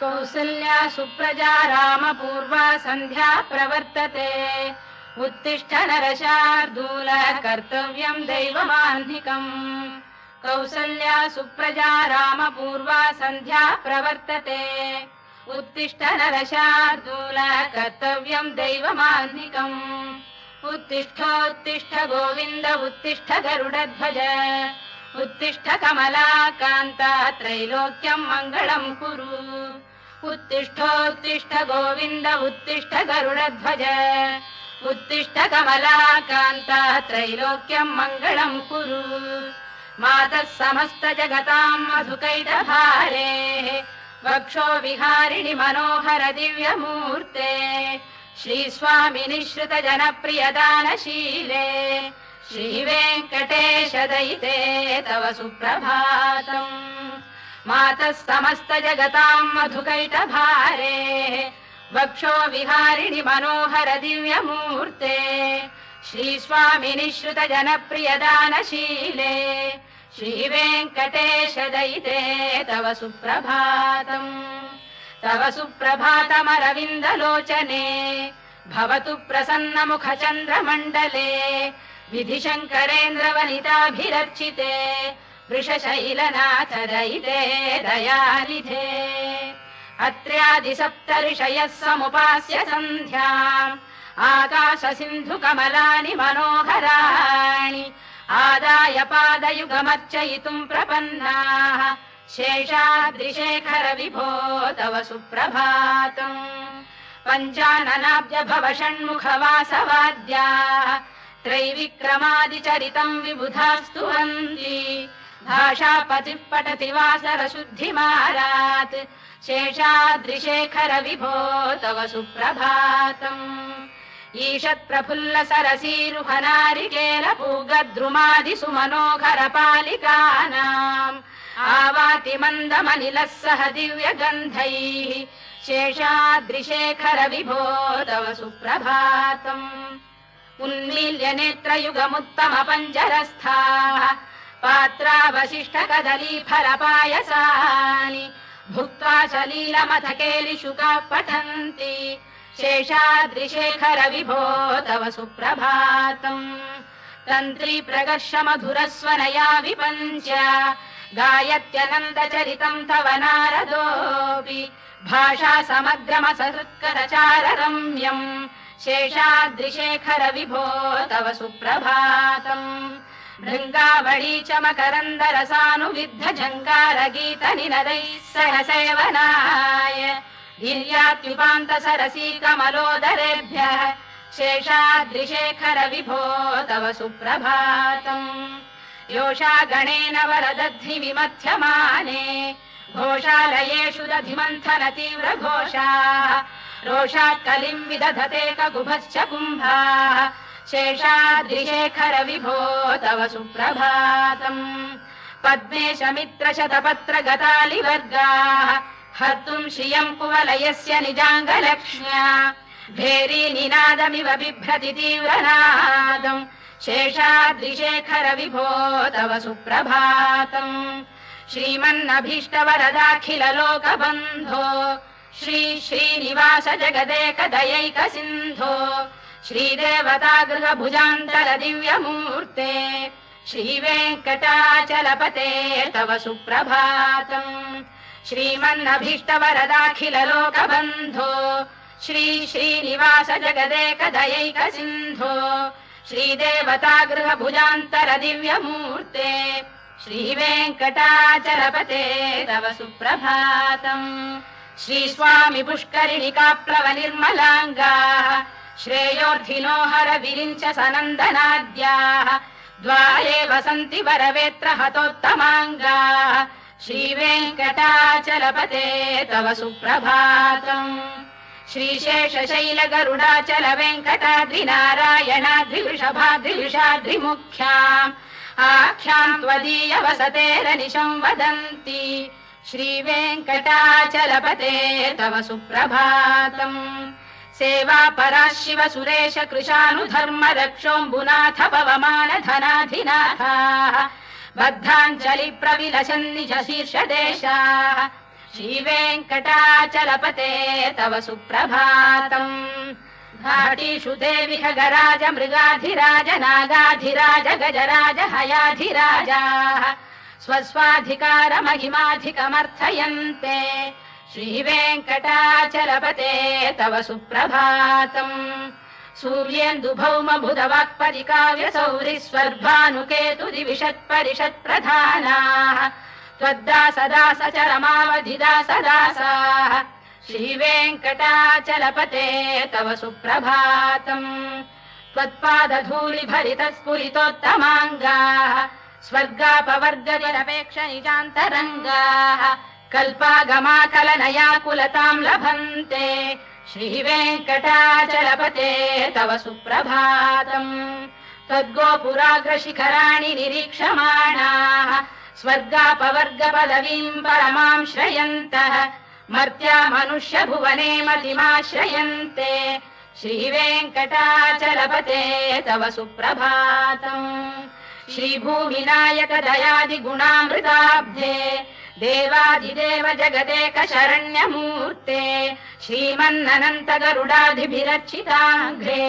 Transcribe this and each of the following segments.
कौसल्या सुप्रजा रामपूर्वा सन्ध्या प्रवर्तते उत्तिष्ठ नरशार्दूल कर्तव्यं दैवमाह्निकम् कौसल्या सुप्रजा रामपूर्वा सन्ध्या प्रवर्तते उत्तिष्ठ नरशार्दूल कर्तव्यं दैवमाह्निकम् उत्तिष्ठोत्तिष्ठ गोविन्द उत्तिष्ठ गरुडध्वज उत्तिष्ठ कमलाकान्ता त्रैलोक्यं मङ्गलं कुरु उत्तिष्ठोत्तिष्ठ गोविन्द उत्तिष्ठ गरुडध्वज उत्तिष्ठ कमलाकान्ता त्रैलोक्यं मङ्गलं कुरु मातः समस्त जगतां मधुकैटभारे वक्षो विहारिणि मनोहर दिव्यमूर्ते श्रीस्वामिनि श्रुत जनप्रिय दानशीले श्रीवेङ्कटेश दयिते तव सुप्रभातम् मातः समस्त जगतां मधुकैटभारे वक्षो विहारिणि मनोहर दिव्यमूर्ते श्रीस्वामिनि श्रुत जनप्रिय दानशीले श्रीवेङ्कटेश दयिते तव सुप्रभातम् तव सुप्रभातमरविन्दलोचने भवतु प्रसन्न मुख चन्द्रमण्डले विधिशङ्करेन्द्रवनिताभिरर्चिते वृषशैलनाथ दयिते दयानिधे अत्र्यादि सप्त ऋषयः समुपास्य सन्ध्याम् आकाश सिन्धु कमलानि मनोहराणि आदाय पादयुगमर्चयितुम् प्रपन्नाः शेषाद्रिशेखर विभो तव सुप्रभातम् पञ्चाननाब्ज भव षण्मुख वासवाद्याः त्रैविक्रमादिचरितम् विबुधास्तुवन्ति भाषापतिः पठति वासर शुद्धिमारात् शेषाद्रिशेखर विभो तव सुप्रभातम् ईषत् प्रफुल्ल सरसीरुहनारिकेल पूगद्रुमादि सुमनोहर पालिकानाम् आवाति मन्दमनिलः सह दिव्यगन्धैः शेषाद्रिशेखर विभो तव सुप्रभातम् उन्मील्य नेत्रयुगमुत्तम पञ्जरस्थाः पात्रावशिष्ट कदली फलपायसानि भुक्त्वा सलीलमथ केलिशुकाः पठन्ति शेषाद्रिशेखर विभो तव सुप्रभातम् तन्त्री प्रकर्ष मधुरस्वनया विपञ्च गायत्यनन्दचरितम् तव नारदोऽपि भाषा समग्रमसहृत्करचार रम्यम् शेषाद्रिशेखर विभो तव सुप्रभातम् भृङ्गावळी च मकरन्दरसानुविद्ध जङ्गार गीत निनदैः सह सेवनाय गिर्यात्युपान्त सरसी कमलोदरेभ्यः शेषाद्रिशेखर विभो तव सुप्रभातम् योषा गणेन वरदध्नि विमथ्यमाने घोषालयेषु दधिमन्थन तीव्र घोषाः रोषात् कलिम् विदधते ककुभश्च कुम्भाः शेषाद्रिशेखर विभो तव सुप्रभातम् पद्मेश मित्र शतपत्र गतालिवर्गाः हर्तुम् श्रियम् कुवलयस्य निजाङ्गलक्ष्म्या भेरी निनादमिव बिभ्रति तीव्रनादम् शेषाद्रिशेखर विभो तव सुप्रभातम् श्रीमन्नभीष्टवरदाखिल लोकबन्धो श्री श्रीनिवास जगदेक दयैक सिन्धो श्रीदेवतागृह भुजान्तर दिव्यमूर्ते श्रीवेङ्कटाचलपते तव सुप्रभातम् श्रीमन्नभीष्टवरदाखिल लोकबन्धो श्री श्रीनिवास जगदेक दयैक सिन्धो श्रीदेवतागृह भुजान्तर दिव्यमूर्ते श्रीवेङ्कटाचलपते तव सुप्रभातम् श्रीस्वामि पुष्करिणिका प्लव निर्मलाङ्गाः श्रेयोर्थिनो हर विरिञ्च सनन्दनाद्याः द्वारे वसन्ति वरवेत्र हतोत्तमाङ्गाः श्रीवेङ्कटाचलपते तव सुप्रभातम् श्रीशेषशैल गरुडाचल वेङ्कटाद्रिनारायणाद्रिवृषभाद्रिवृषाद्रिमुख्याम् आख्याम् त्वदीय वसतेरनिशम् वदन्ति श्रीवेङ्कटाचलपते तव सुप्रभातम् सेवा परा शिव सुरेश कृशानुधर्म रक्षोऽम्बुनाथ पवमान धनाधिनाथाः बद्धाञ्जलि प्रविलसन् निज शीर्षदेशाः श्रीवेङ्कटाचलपते तव सुप्रभातम् घाटीषु देवि खगराज मृगाधिराज नागाधिराज गजराज हयाधिराजाः स्वस्वाधिकारमहिमाधिकमर्थयन्ते श्रीवेङ्कटाचलपते तव सुप्रभातम् सूर्येन्दुभौम बुधवाक्पदिकाव्यसौरिस्वर्भानुकेतुदिविषत्परिषत्प्रधानाः त्वद्दासदासचरमावधिदासदासाः श्रीवेङ्कटाचलपते तव सुप्रभातम् त्वत्पादधूलिभरितस्फुरितोत्तमाङ्गाः स्वर्गापवर्गनिरपेक्ष निजान्तरङ्गाः कल्पागमाकलनयाकुलताम् लभन्ते श्रीवेङ्कटाचलपते तव सुप्रभातम् त्वद्गोपुराग्रशिखराणि निरीक्षमाणाः स्वर्गापवर्गपदवीम् परमाम् श्रयन्तः मर्त्या मनुष्य भुवने मतिमाश्रयन्ते श्रीवेङ्कटाचलपते तव सुप्रभातम् श्रीभूमिनायक दयादिगुणामृताब्धे देवादिदेव जगदेक शरण्यमूर्ते श्रीमन्ननन्त गरुडादिभिरर्चिताङ्घ्रे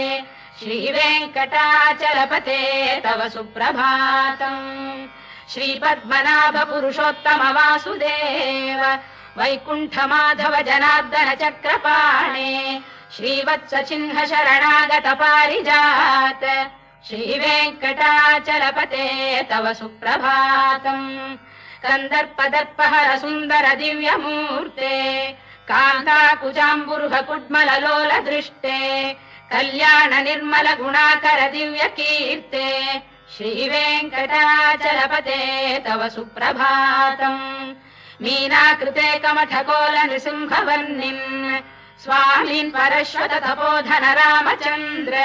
श्रीवेङ्कटाचलपते तव सुप्रभातम् श्रीपद्मनाभ पुरुषोत्तम वासुदेव वैकुण्ठ माधव जनार्दन चक्रपाणे श्रीवत्स चिह्न शरणागत पारिजात श्रीवेङ्कटाचलपते तव सुप्रभातम् कन्दर्पदर्पहर सुन्दर दिव्यमूर्ते कान्ताकुजाम्बुरुह कुड्मललोल दृष्टे कल्याण निर्मल गुणाकर दिव्य कीर्ते श्रीवेङ्कटाचलपते तव सुप्रभातम् मीनाकृते कमठकोल नृसिंहवर्णिन् स्वामीन् परश्वत तपोधन रामचन्द्र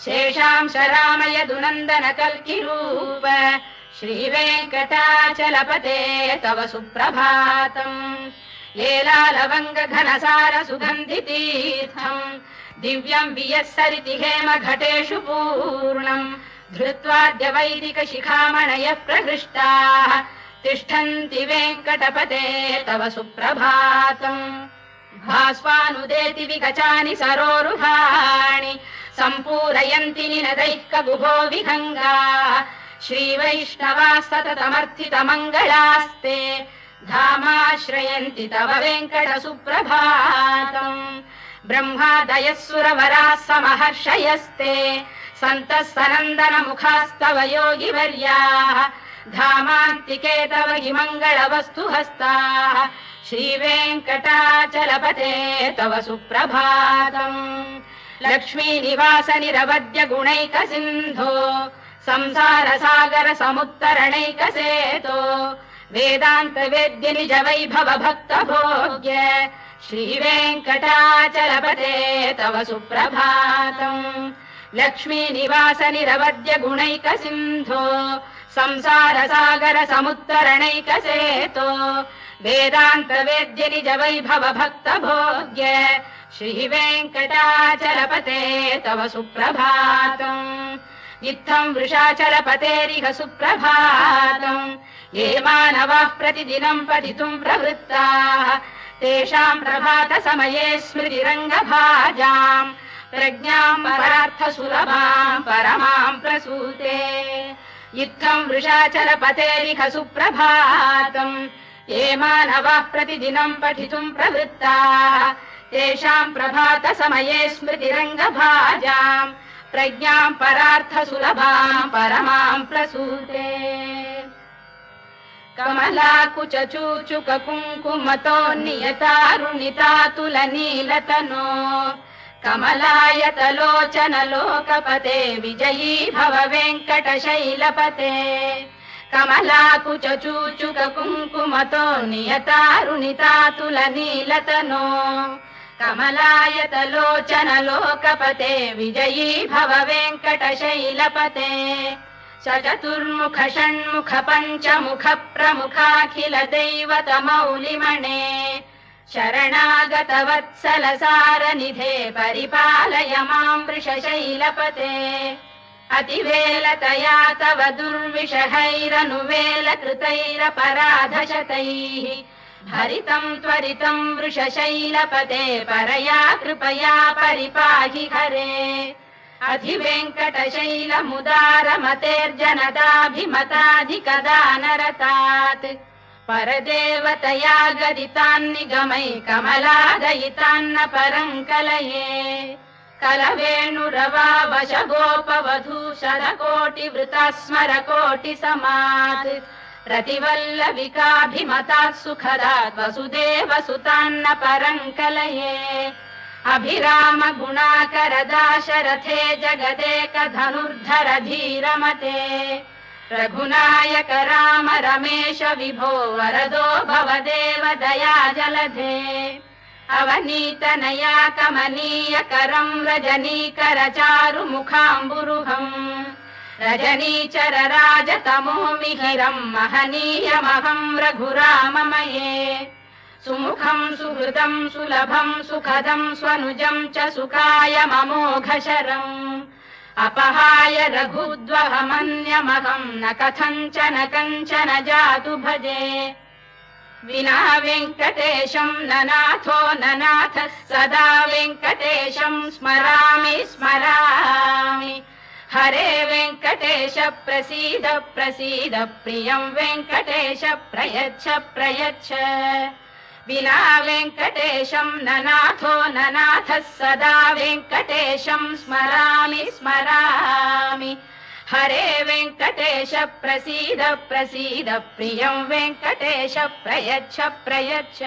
शेषांश रामयदुनन्दन कल्किरूप श्रीवेङ्कटाचलपते तव सुप्रभातम् लेलालवङ्ग घनसार सुगन्धितीर्थम् दिव्यम् वियस्सरिति हेम घटेषु पूर्णम् धृत्वाद्य वैदिक शिखामणयः प्रहृष्टाः तिष्ठन्ति वेङ्कटपते तव सुप्रभातम् भास्वानुदेति विगचानि सरोरुहाणि सम्पूरयन्ति निनदैः कगुभो विहङ्गाः श्रीवैष्णवाः सततमर्थितमङ्गलास्ते धामाश्रयन्ति तव वेङ्कट सुप्रभातम् ब्रह्मादयः सुरवराः समहर्षयस्ते सन्तः सनन्दन मुखास्तव योगिवर्याः धामान्तिके तव हि मङ्गलवस्तु हस्ताः श्रीवेङ्कटाचलपते तव सुप्रभातम् लक्ष्मीनिवास निरवद्य गुणैक सिन्धो संसार सागर समुत्तरणैक सेतो वेदान्त वेद्य निज वैभव भक्त भोग्य श्रीवेङ्कटाचलपते तव सुप्रभातम् लक्ष्मीनिवास निरवद्य गुणैक सिन्धो संसार सागर समुत्तरणैक सेतो वेदान्त वेद्य निज वैभव भक्त भोग्य श्रीवेङ्कटाचलपते तव सुप्रभातम् इत्थम् वृषाचलपतेरिह सुप्रभातम् ये मानवाः प्रतिदिनम् पठितुम् प्रवृत्ताः तेषाम् प्रभात समये स्मृतिरङ्गभाजाम् प्रज्ञाम् परार्थ सुलभाम् परमाम् प्रसूते इत्थम् वृषाचलपतेरिह सुप्रभातम् ये मानवाः प्रतिदिनम् पठितुम् प्रवृत्ताः तेषाम् प्रभात समये स्मृतिरङ्गभाजाम् प्रज्ञाम् परार्थ सुलभाम् परमाम् प्रसूते कमलाकुच चूचुक कुङ्कुमतो नियतारुणितातुल नीलतनो कमलायतलोचन लोकपते विजयी भव वेङ्कटशैलपते कमलाकुच चूचुक कुङ्कुमतो नियतारुणितातुल नीलतनो कमलायतलोचन लोकपते विजयी भव वेङ्कटशैलपते चतुर्मुख षण्मुख पञ्चमुख प्रमुखाखिल दैवत मौलिमणे शरणागत वत्सल सारनिधे परिपालय माम् वृषशैलपते अतिवेलतया तव दुर्विषहैरनुवेल कृतैरपराधशतैः भरितं त्वरितं वृषशैलपते परया कृपया परिपाहि हरे अधिवेङ्कटशैलमुदारमतेर्जनताभिमताधिकदानरतात् परदेवतया गदितान्निगमै कमलादयितान्न परं कलये कलवेणुरवावशगोपवधू शतकोटिवृता स्मरकोटिसमात् रतिवल्लविकाभिमतात् सुखदात् वसुदेवसुतान्न परं कलये अभिराम गुणाकरदाशरथे जगदेकधनुर्धर धीरमते रघुनायक राम रमेश विभो वरदो भवदेव दया जलधे अवनीतनया कमनीयकरं रजनीकर चारुमुखाम्बुरुहम् रजनीचर राजतमो मिहिरं महनीयमहं रघुराममये सुमुखं सुहृदं सुलभं सुखदं स्वनुजं च सुखायममोघशरम् अपहाय रघुद्वहमन्यमहं न कथञ्चन कञ्चन जातु भजे विना वेङ्कटेशं ननाथो ननाथ सदा वेङ्कटेशं स्मरामि स्मरामि हरे वेङ्कटेश प्रसीद प्रसीद प्रियं वेङ्कटेश प्रयच्छ प्रयच्छ विना वेङ्कटेशं ननाथो ननाथः सदा वेङ्कटेशं स्मरामि स्मरामि हरे वेङ्कटेश प्रसीद प्रसीद प्रियं वेङ्कटेश प्रयच्छ प्रयच्छ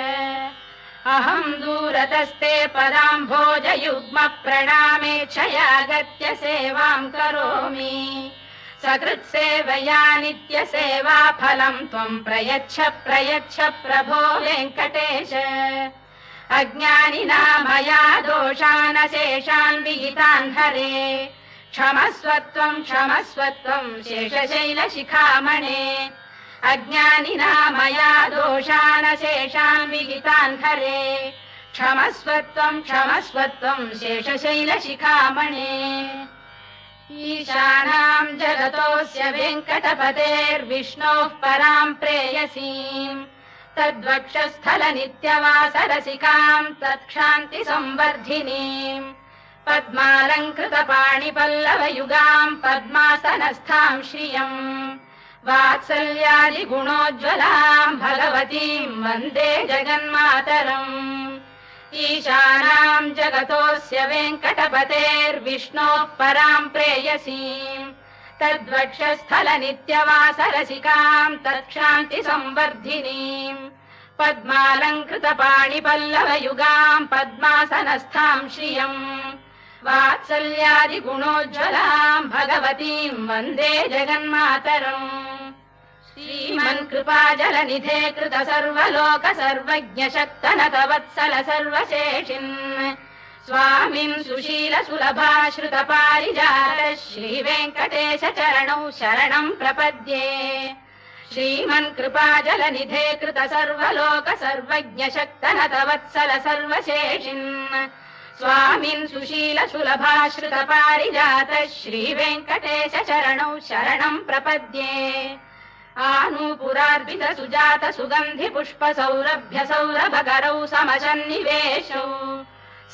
अहं दूरतस्ते पदाम्भोजयुग्म प्रणामेच्छयागत्य सेवां करोमि सकृत्सेवया नित्यसेवा फलं त्वं प्रयच्छ प्रयच्छ प्रभो वेङ्कटेश अज्ञानिना मया दोषान् शेषान् विहितान् हरे क्षमस्व त्वं शेषशैलशिखामणे अज्ञानिना मया दोषान् शेषान् विहितान् हरे क्षमस्व त्वं शेषशैलशिखामणे ईशानां जगतोऽस्य वेङ्कटपतेर्विष्णोः परां प्रेयसीम् तद्वक्षस्थल नित्यवासरसिकां तत्क्षान्तिसंवर्धिनीम् पद्मालङ्कृतपाणिपल्लवयुगां पद्मासनस्थां श्रियम् वात्सल्यादिगुणोज्ज्वलां भगवतीं वन्दे जगन्मातरम् ईशानां जगतोऽस्य वेङ्कटपतेर्विष्णोः परां प्रेयसीम् तद्वक्षस्थल नित्यवासरसिकां तत्क्षान्तिसंवर्धिनीम् पद्मालङ्कृतपाणिपल्लवयुगां पद्मासनस्थां श्रियम् वात्सल्यादिगुणोज्ज्वलां भगवतीं वन्दे जगन्मातरम् श्रीमन्कृपाजलनिधे कृत सर्वलोक सर्वज्ञ शक्तनत वत्सल सर्वशेषिन् स्वामिन् सुशील सुलभाश्रित पारिजात श्रीवेङ्कटेश चरणौ शरणं प्रपद्ये श्रीमन्कृपाजलनिधे कृत सर्वलोक सर्वज्ञ शक्तनत वत्सल सर्वशेषिन् स्वामिन् सुशील सुलभाश्रित पारिजात श्रीवेङ्कटेश चरणौ शरणं प्रपद्ये आनूपुरार्पित सुजात सुगन्धि पुष्प सौरभ्य सौरभकरौ समसन्निवेशौ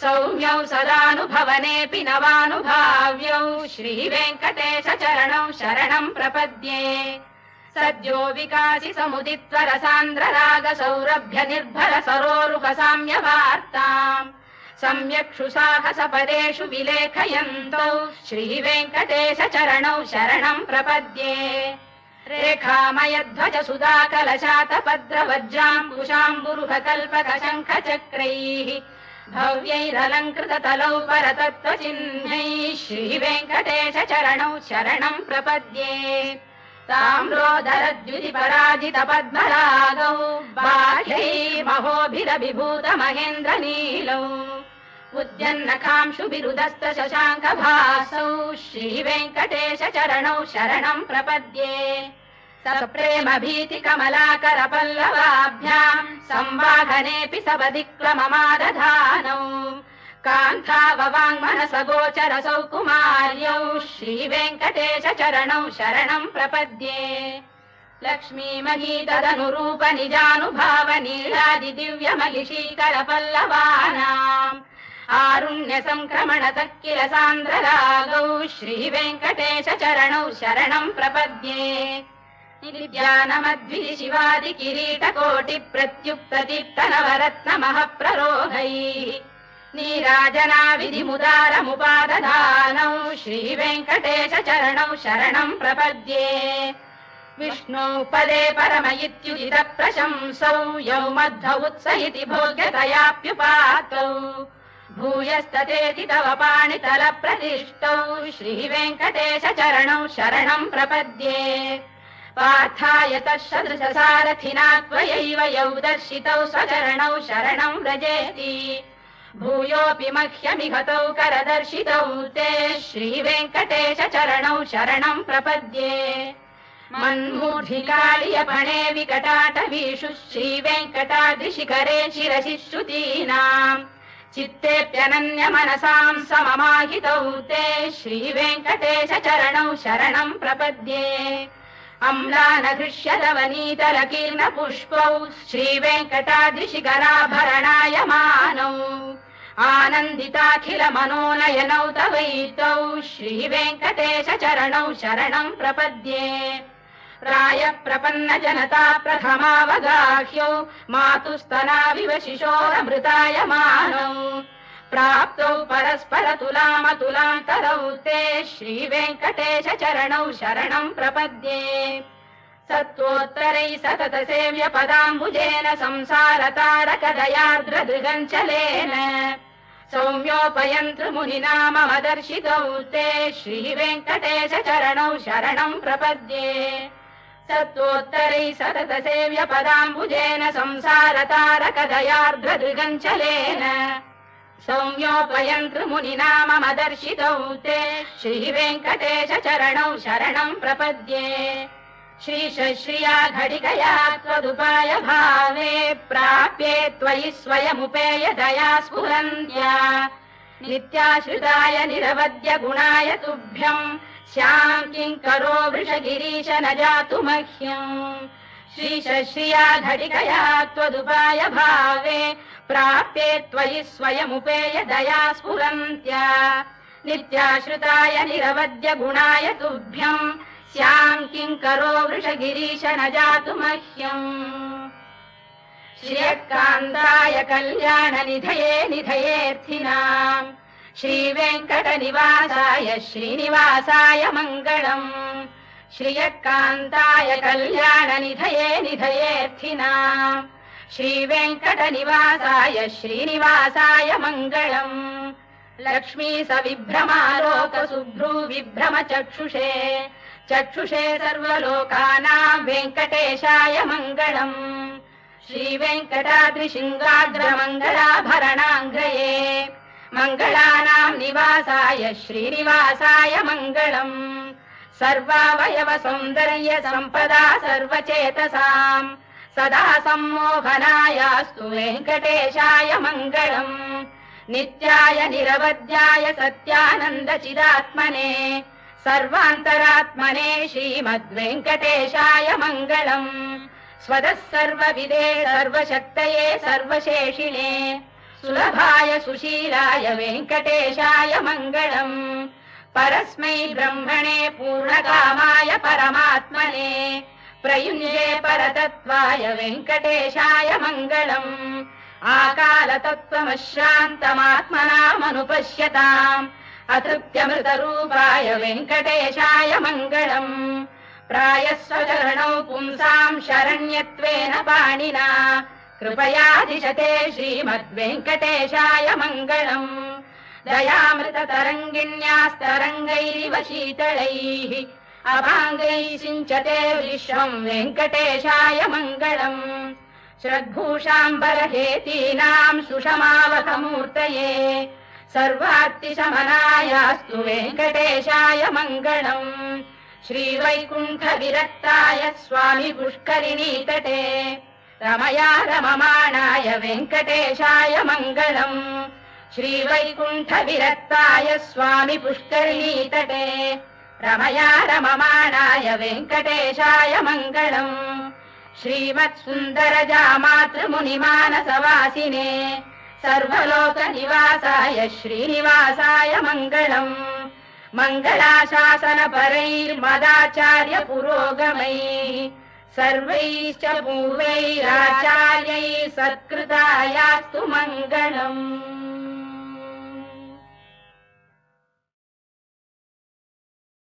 सौम्यौ सदानुभवनेऽपि नवानुभाव्यौ श्रीवेङ्कटेश चरणौ शरणं प्रपद्ये सद्यो विकासि समुदित्व रसान्द्र राग सौरभ्य निर्भर सरोरुह साम्यवार्ताम् सम्यक्षु साहस पदेषु विलेखयन्तौ श्रीवेङ्कटेश चरणौ शरणं प्रपद्ये रेखामयध्वज सुधाकलशातपद्रवज्राम्बुशाम्बुरुह कल्पक शङ्ख चक्रैः भव्यैरलङ्कृततलौ परतत्त्वचिह्नैः श्रीवेङ्कटेश चरणौ शरणं प्रपद्ये ताम्रोदरद्युतिपराजित पद्मरागौ बाह्यैर्महोभिरभिभूत महेन्द्रनीलौ उद्यन्नखांशुभिरुदस्त शशाङ्कभासौ श्रीवेङ्कटेश चरणौ शरणं प्रपद्ये सप्रेम भीति कमलाकर पल्लवाभ्याम् संवाहनेऽपि सपदिक्लममादधानौ कान्थाववाङ्मनस गोचर सौकुमार्यौ श्रीवेङ्कटेश चरणौ शरणं प्रपद्ये लक्ष्मीमही तदनुरूप निजानुभाव नीलादि दिव्यमलिशीकर पल्लवानाम् आरुण्य संक्रमण तक्किल सान्द्ररागौ श्रीवेङ्कटेश चरणौ शरणं प्रपद्ये नित्यानमद्विधि शिवादि किरीटकोटि प्रत्युक्त दीप्तनवरत्नमः प्ररोहैः नीराजना विधिमुदारमुपादधानौ श्रीवेङ्कटेश चरणौ शरणं प्रपद्ये विष्णौ पदे परम इत्युदित प्रशंसौ यौ मध्व उत्स इति भोग्यतयाप्युपातौ भूयस्ततेति तव पाणितल प्रतिष्ठौ श्रीवेङ्कटेश चरणौ शरणं प्रपद्ये पार्थाय तत्सदृश सारथिना त्वयैव यौ दर्शितौ स्वचरणौ शरणं व्रजेति भूयोऽपि मह्यमिहतौ करदर्शितौ ते श्रीवेङ्कटेश चरणौ शरणं प्रपद्ये मन्मूर्धिकालियपणे विकटाटवीषु श्रीवेङ्कटाद्रिशिखरे शिरसि श्रुतीनाम् चित्तेऽप्यनन्य मनसां सममाहितौ ते श्रीवेङ्कटेश चरणौ शरणं प्रपद्ये अम्लानघृष्यलवनीतलकीर्ण पुष्पौ श्रीवेङ्कटाद्रिशिखराभरणायमानौ आनन्दिताखिल मनोनयनौ तवैतौ श्रीवेङ्कटेश चरणौ शरणं प्रपद्ये राय प्रपन्न जनता प्रथमावगाह्यौ मातुस्तनाविव शिशोरमृतायमानौ प्राप्तौ परस्पर तुलामतुलान्तरौ ते श्रीवेङ्कटेश चरणौ शरणं प्रपद्ये सत्त्वोत्तरैः सतत सेव्य पदाम्बुजेन संसारतारकदयार्द्रदृगञ्चलेन सौम्योपयन्तृमुनिना मम दर्शितौ ते श्रीवेङ्कटेश चरणौ शरणं प्रपद्ये सत्त्वोत्तरैः सतत सेव्य पदाम्बुजेन संसारतारकदयार्द्रदृगञ्चलेन सौम्योपयन्तृमुनिना मम दर्शितौ ते श्रीवेङ्कटेश चरणौ शरणं प्रपद्ये श्रीशश्रिया घटिकया त्वदुपाय भावे प्राप्ये त्वयि स्वयमुपेय दया स्फुरन्त्या नित्याश्रिताय निरवद्य गुणाय तुभ्यं श्यां किङ्करो वृषगिरीश न जातु मह्यम् श्रीशश्रिया घटिकया त्वदुपाय भावे प्राप्ये त्वयि स्वयमुपेय दया स्फुरन्त्या नित्याश्रिताय निरवद्य गुणाय तुभ्यम् श्यां किङ्करो वृषगिरीश न जातु मह्यम् श्रियकान्ताय कल्याण निधये निधयेऽर्थिनाम् श्रीवेङ्कटनिवासाय श्रीनिवासाय मङ्गलम् श्रियकान्ताय कल्याण निधये निधयेऽर्थिनाम् श्रीवेङ्कटनिवासाय श्रीनिवासाय मङ्गलम् लक्ष्मी सविभ्रमालोक सुभ्रू विभ्रम चक्षुषे चक्षुषे सर्वलोकानां वेङ्कटेशाय मङ्गलम् श्रीवेङ्कटाद्रिशृङ्गाग्रमङ्गलाभरणाङ्ग्रये मङ्गलानां निवासाय श्रीनिवासाय मङ्गलम् सर्वावयव सौन्दर्य सम्पदा सर्वचेतसाम् सदा सम्मोहनायास्तु वेङ्कटेशाय मङ्गलम् नित्याय निरवध्याय सत्यानन्द चिदात्मने सर्वान्तरात्मने श्रीमद्वेङ्कटेशाय मङ्गलम् स्वतः सर्वविदे सर्वशक्तये सर्वशेषिणे सुलभाय सुशीलाय वेङ्कटेशाय मङ्गलम् परस्मै ब्रह्मणे पूर्णकामाय परमात्मने प्रयुञ्जे परतत्त्वाय वेङ्कटेशाय मङ्गलम् आकालतत्त्वमश्रान्तमात्मनामनुपश्यताम् अतृप्त्यमृतरूपाय वेङ्कटेशाय मङ्गलम् प्रायः स्वचरणौ पुंसाम् शरण्यत्वेन पाणिना कृपयाधिशते श्रीमद्वेङ्कटेशाय मङ्गलम् दयामृततरङ्गिण्यास्तरङ्गैरिव शीतलैः अभाङ्गैः सिञ्चते विश्वम् वेङ्कटेशाय मङ्गलम् श्रद्भूषाम्बरहेतीनाम् सुषमावकमूर्तये सर्वार्तिशमनायास्तु वेङ्कटेशाय मङ्गलम् श्रीवैकुण्ठविरक्ताय स्वामि पुष्करिणीतटे रमया रममाणाय वेङ्कटेशाय मङ्गलम् श्रीवैकुण्ठविरक्ताय स्वामि पुष्करिणीतटे रमया रममाणाय वेङ्कटेशाय मङ्गलम् श्रीमत्सुन्दरजामातृमुनिमानसवासिने सर्वलोकनिवासाय श्रीनिवासाय मङ्गलम् मङ्गलाशासनपरैर्मदाचार्य पुरोगमैः सर्वैश्च पूर्वैराचार्यैः सत्कृतायास्तु मङ्गलम्।